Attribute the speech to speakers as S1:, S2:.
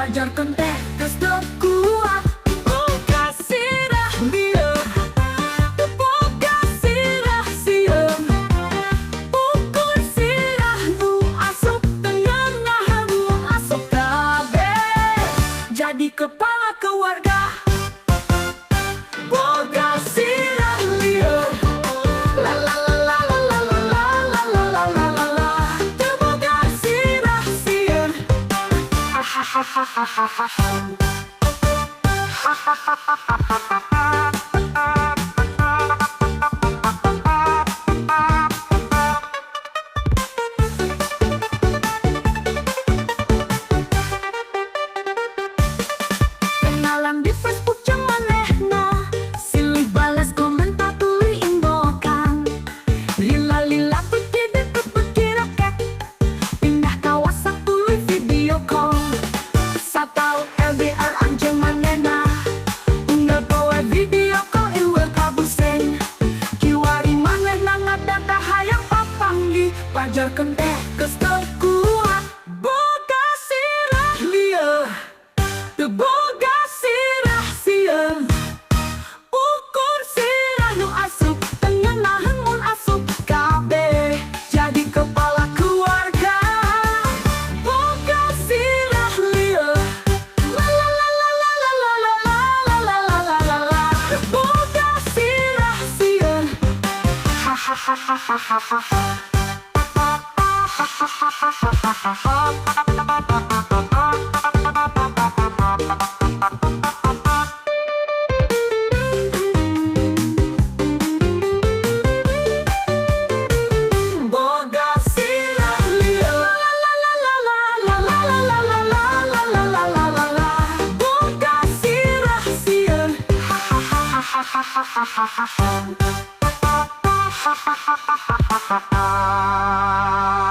S1: Pajarkan tekes kuat. Boga sirah lieu, boga sirah sieun. Ukur sirah nu asup tengah nu asup kabeh jadi kepala keluarga. Boga sirah lieu, la la la la la la la la la la la la la. Teu boga sirah sieun, ha ha ha ha ha ha ha ha. Kenalan di Facebook jeung manehna, silih balas komentar tuluy inbokan. Lila-lila beki deket beki roket, pindah ka WhatsApp tuluy video call. Satau LDR anjeun manehna, unggal poe video call ieu kabuseng. Kiwari manehna ngadada hayang papanggih, pajarkeun tekes kuat. Boga sirah lieu, teu boga sirah sieun. Ukur sirah nu asup tengah mun asup kabeh jadi kepala keluarga. Boga sirah lieu, la la la la la la la la la la la la la la. Boga sirah sieun, ha ha ha ha ha ha ha ha. Boga sirah lieu, la la la la la la la la la la la la la la la. Boga sirah sieun, ha ha ha ha ha ha ha ha ha.